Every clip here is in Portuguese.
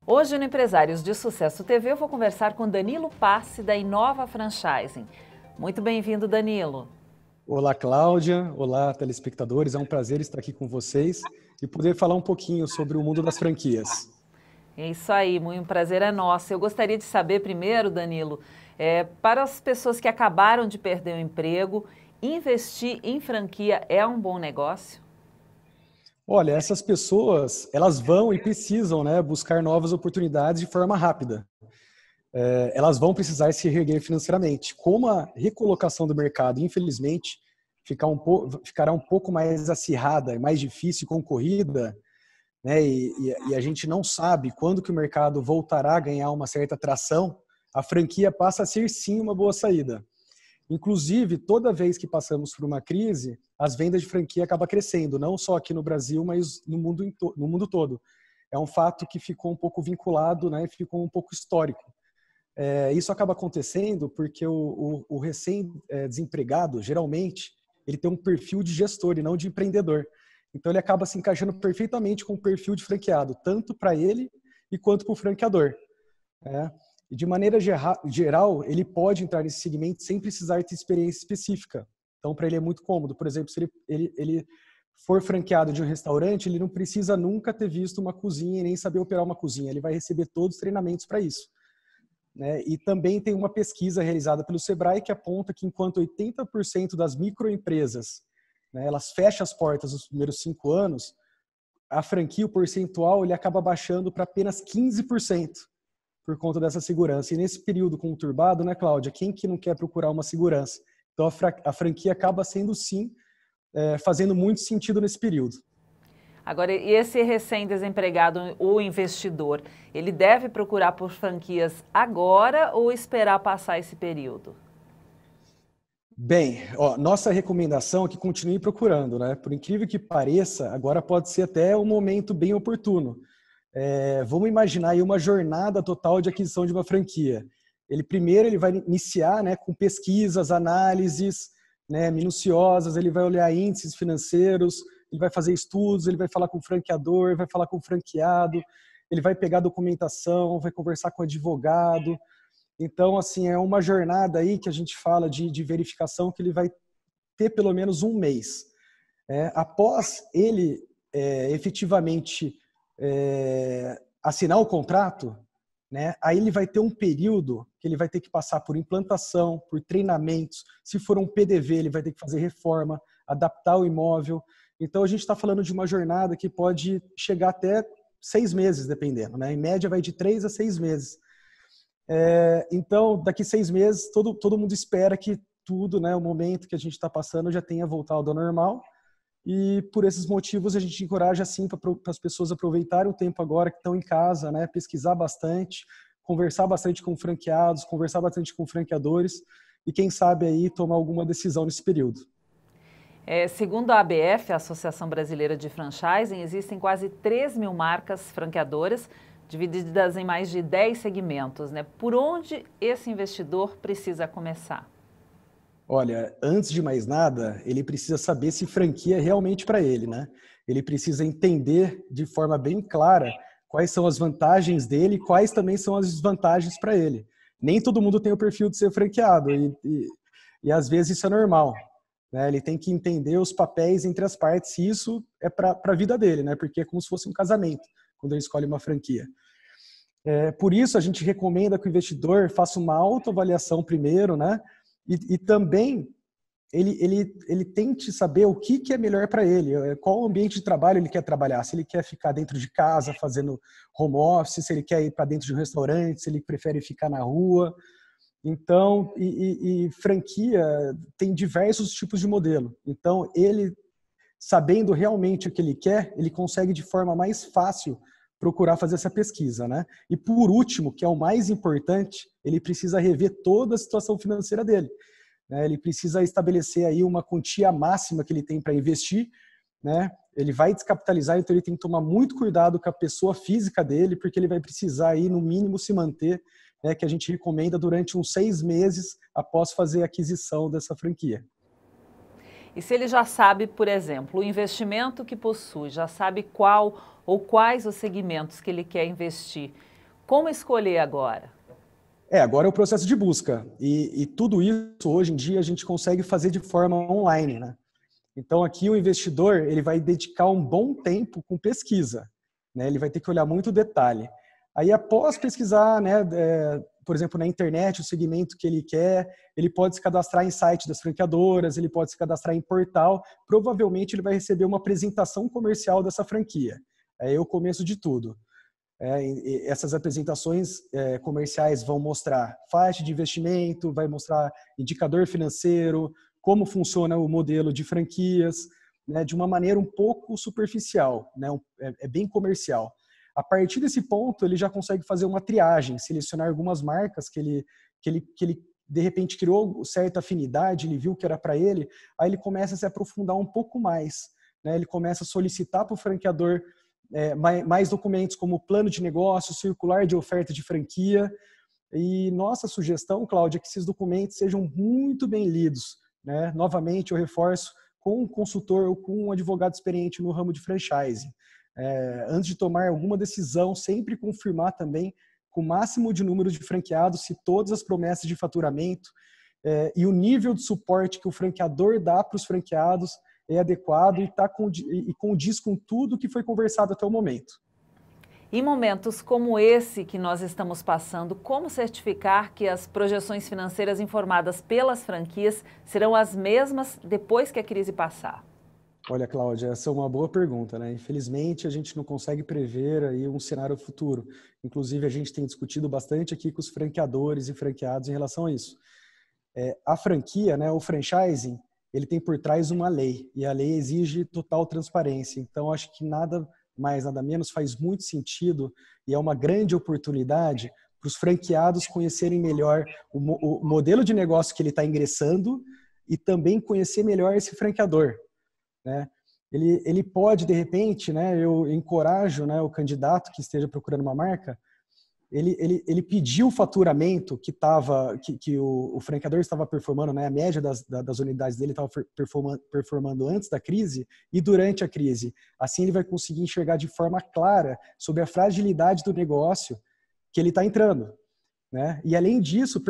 Hoje no Empresários de Sucesso TV eu vou conversar com Danilo Passi da Inova Franchising. Muito bem-vindo, Danilo. Olá, Cláudia. Olá, telespectadores. É um prazer estar aqui com vocês e poder falar um pouquinho sobre o mundo das franquias. É isso aí, muito prazer é nosso. Eu gostaria de saber primeiro, Danilo, para as pessoas que acabaram de perder o emprego, investir em franquia é um bom negócio? Olha, essas pessoas, elas vão e precisam, buscar novas oportunidades de forma rápida. Elas vão precisar se reerguer financeiramente. Como a recolocação do mercado, infelizmente, ficará um pouco mais acirrada, mais difícil e concorrida, né? E a gente não sabe quando que o mercado voltará a ganhar uma certa tração, a franquia passa a ser sim uma boa saída. Inclusive, toda vez que passamos por uma crise, as vendas de franquia acabam crescendo, não só aqui no Brasil, mas no mundo todo. É um fato que ficou um pouco vinculado, né? Ficou um pouco histórico. Isso acaba acontecendo porque o recém-desempregado, geralmente, ele tem um perfil de gestor e não de empreendedor. Então, ele acaba se encaixando perfeitamente com o perfil de franqueado, tanto para ele e quanto para o franqueador. E de maneira geral, ele pode entrar nesse segmento sem precisar ter experiência específica. Então, para ele é muito cômodo. Por exemplo, se ele for franqueado de um restaurante, ele não precisa nunca ter visto uma cozinha e nem saber operar uma cozinha. Ele vai receber todos os treinamentos para isso. E também tem uma pesquisa realizada pelo Sebrae que aponta que enquanto 80% das microempresas, elas fecham as portas nos primeiros 5 anos, a franquia, o percentual, ele acaba baixando para apenas 15% por conta dessa segurança. E nesse período conturbado, né, Cláudia, quem que não quer procurar uma segurança? Então a franquia acaba sendo sim, fazendo muito sentido nesse período. Agora, e esse recém-desempregado, o investidor, ele deve procurar por franquias agora ou esperar passar esse período? Bem, nossa recomendação é que continue procurando, né? Por incrível que pareça, agora pode ser até um momento bem oportuno. Vamos imaginar aí uma jornada total de aquisição de uma franquia. Ele vai iniciar, né, com pesquisas, análises, né, minuciosas, ele vai olhar índices financeiros, ele vai fazer estudos, ele vai falar com o franqueador, vai falar com o franqueado, ele vai pegar documentação, vai conversar com o advogado. Então, assim, é uma jornada aí que a gente fala de verificação que ele vai ter pelo menos um mês. Após ele efetivamente assinar o contrato, né, aí ele vai ter um período que ele vai ter que passar por implantação, por treinamentos. Se for um PDV, ele vai ter que fazer reforma, adaptar o imóvel. Então, a gente está falando de uma jornada que pode chegar até 6 meses, dependendo. Né? Em média, vai de 3 a 6 meses. Então, daqui 6 meses, todo mundo espera que tudo, né, o momento que a gente está passando já tenha voltado ao normal. E por esses motivos a gente encoraja assim para as pessoas aproveitarem o tempo agora que estão em casa, né, pesquisar bastante, conversar bastante com franqueados, conversar bastante com franqueadores e quem sabe aí tomar alguma decisão nesse período. Segundo a ABF, a Associação Brasileira de Franchising, existem quase 3 mil marcas franqueadoras, divididas em mais de 10 segmentos, né? Por onde esse investidor precisa começar? Olha, antes de mais nada, ele precisa saber se franquia é realmente para ele, né? Ele precisa entender de forma bem clara quais são as vantagens dele e quais também são as desvantagens para ele. Nem todo mundo tem o perfil de ser franqueado e às vezes isso é normal, né? Ele tem que entender os papéis entre as partes e isso é para a vida dele, né? Porque é como se fosse um casamento quando ele escolhe uma franquia. Por isso, a gente recomenda que o investidor faça uma autoavaliação primeiro, né? E também ele tente saber o que é melhor para ele, qual ambiente de trabalho ele quer trabalhar, se ele quer ficar dentro de casa fazendo home office, se ele quer ir para dentro de um restaurante, se ele prefere ficar na rua. Então, franquia tem diversos tipos de modelo. Então, ele sabendo realmente o que ele quer, ele consegue de forma mais fácil procurar fazer essa pesquisa, né? E por último, que é o mais importante, ele precisa rever toda a situação financeira dele, né? Ele precisa estabelecer aí uma quantia máxima que ele tem para investir, né? Ele vai descapitalizar, então ele tem que tomar muito cuidado com a pessoa física dele, porque ele vai precisar aí no mínimo se manter, né, que a gente recomenda durante uns 6 meses após fazer a aquisição dessa franquia. E se ele já sabe, por exemplo, o investimento que possui, já sabe qual ou quais os segmentos que ele quer investir, Como escolher agora? Agora é o processo de busca. E tudo isso, hoje em dia, a gente consegue fazer de forma online, né? Então, aqui o investidor ele vai dedicar um bom tempo com pesquisa, né? Ele vai ter que olhar muito detalhe. Aí, após pesquisar, né, por exemplo, na internet, o segmento que ele quer, ele pode se cadastrar em site das franqueadoras, ele pode se cadastrar em portal, provavelmente ele vai receber uma apresentação comercial dessa franquia. É o começo de tudo. Essas apresentações comerciais vão mostrar faixa de investimento, vai mostrar indicador financeiro, como funciona o modelo de franquias, né, de uma maneira um pouco superficial, né, é bem comercial. A partir desse ponto, ele já consegue fazer uma triagem, selecionar algumas marcas que ele de repente criou certa afinidade, ele viu que era para ele, aí ele começa a se aprofundar um pouco mais, né, ele começa a solicitar para o franqueador mais documentos como plano de negócio, circular de oferta de franquia. E nossa sugestão, Cláudia, é que esses documentos sejam muito bem lidos, né? Novamente, eu reforço, com um consultor ou com um advogado experiente no ramo de franchise. Antes de tomar alguma decisão, sempre confirmar também com o máximo de número de franqueados se todas as promessas de faturamento e o nível de suporte que o franqueador dá para os franqueados é adequado e condiz com tudo que foi conversado até o momento. Em momentos como esse que nós estamos passando, como certificar que as projeções financeiras informadas pelas franquias serão as mesmas depois que a crise passar? Olha, Cláudia, essa é uma boa pergunta, né? Infelizmente, a gente não consegue prever aí um cenário futuro. Inclusive, a gente tem discutido bastante aqui com os franqueadores e franqueados em relação a isso. A franquia, né, o franchising, ele tem por trás uma lei, e a lei exige total transparência. Então, acho que nada mais, nada menos faz muito sentido e é uma grande oportunidade para os franqueados conhecerem melhor o modelo de negócio que ele está ingressando e também conhecer melhor esse franqueador, né? Ele pode, de repente, né, eu encorajo, né, o candidato que esteja procurando uma marca, ele pediu o faturamento que o franqueador estava performando, né, a média das unidades dele estava performando antes da crise e durante a crise. Assim ele vai conseguir enxergar de forma clara sobre a fragilidade do negócio que ele está entrando, né? E além disso,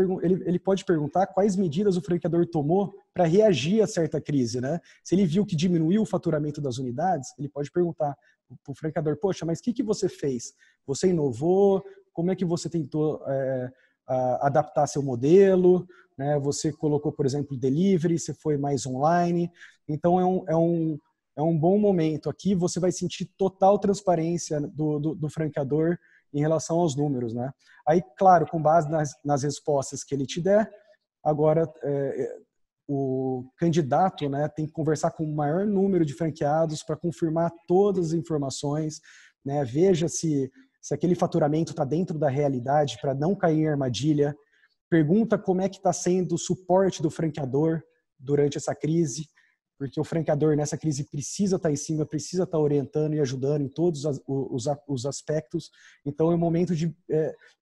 ele pode perguntar quais medidas o franqueador tomou para reagir a certa crise, né? Se ele viu que diminuiu o faturamento das unidades, ele pode perguntar para o franqueador: poxa, mas o que você fez? Você inovou? Como é que você tentou adaptar seu modelo? Né? Você colocou, por exemplo, delivery, você foi mais online. Então, é um bom momento. Aqui você vai sentir total transparência do franqueador em relação aos números, né? Aí, claro, com base nas respostas que ele te der, agora o candidato, né, tem que conversar com o maior número de franqueados para confirmar todas as informações, né? Veja se aquele faturamento está dentro da realidade para não cair em armadilha. Pergunta como é que está sendo o suporte do franqueador durante essa crise, porque o franqueador nessa crise precisa estar em cima, precisa estar orientando e ajudando em todos os aspectos. Então é um momento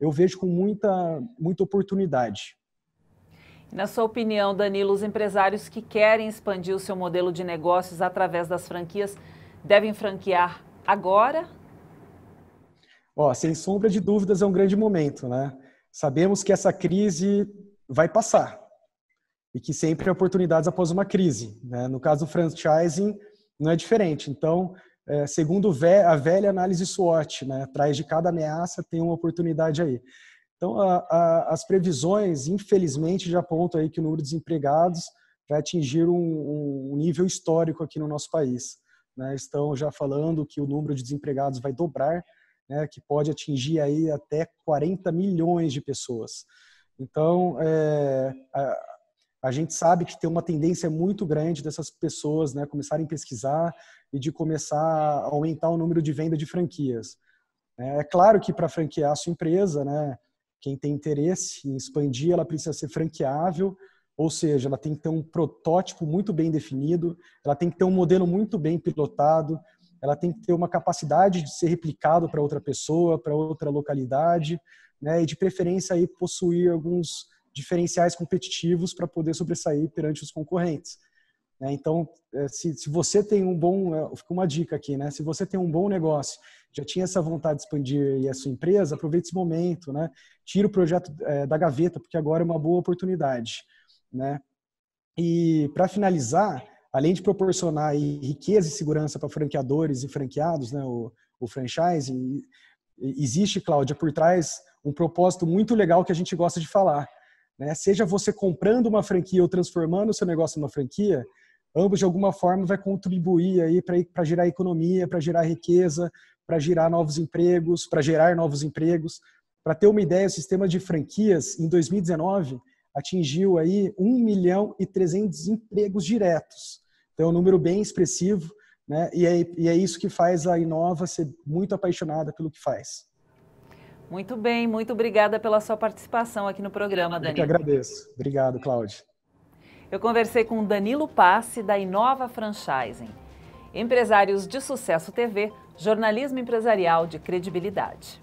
eu vejo com muita oportunidade. Na sua opinião, Danilo, os empresários que querem expandir o seu modelo de negócios através das franquias devem franquear agora? Sem sombra de dúvidas, é um grande momento, né? Sabemos que essa crise vai passar e que sempre há oportunidades após uma crise, né? No caso do franchising, não é diferente. Então, segundo a velha análise SWOT, né? Atrás de cada ameaça tem uma oportunidade aí. Então, as previsões, infelizmente, já apontam aí que o número de desempregados vai atingir um nível histórico aqui no nosso país, né? Estão já falando que o número de desempregados vai dobrar, né, que pode atingir aí até 40 milhões de pessoas. Então, a gente sabe que tem uma tendência muito grande dessas pessoas, né, começarem a pesquisar e de começar a aumentar o número de venda de franquias. É claro que para franquear a sua empresa, né, quem tem interesse em expandir, ela precisa ser franqueável, ou seja, ela tem que ter um protótipo muito bem definido, ela tem que ter um modelo muito bem pilotado, ela tem que ter uma capacidade de ser replicado para outra pessoa, para outra localidade, né, e de preferência aí possuir alguns diferenciais competitivos para poder sobressair perante os concorrentes. né? Então, se você tem um bom, fica uma dica aqui, né? Se você tem um bom negócio, já tinha essa vontade de expandir a sua empresa, aproveite esse momento, né? Tira o projeto da gaveta, porque agora é uma boa oportunidade, né? E para finalizar, além de proporcionar aí riqueza e segurança para franqueadores e franqueados, né? O franchising, existe, Cláudia, por trás um propósito muito legal que a gente gosta de falar, né? Seja você comprando uma franquia ou transformando o seu negócio numa franquia, ambos de alguma forma vai contribuir aí para gerar economia, para gerar riqueza, para gerar novos empregos, para gerar novos empregos. Para ter uma ideia, o sistema de franquias em 2019 atingiu aí 1.300.000 empregos diretos. Então é um número bem expressivo, né? E é isso que faz a Inova ser muito apaixonada pelo que faz. Muito bem, muito obrigada pela sua participação aqui no programa, Danilo. Eu que agradeço. Obrigado, Cláudia. Eu conversei com Danilo Passi, da Inova Franchising. Empresários de Sucesso TV, jornalismo empresarial de credibilidade.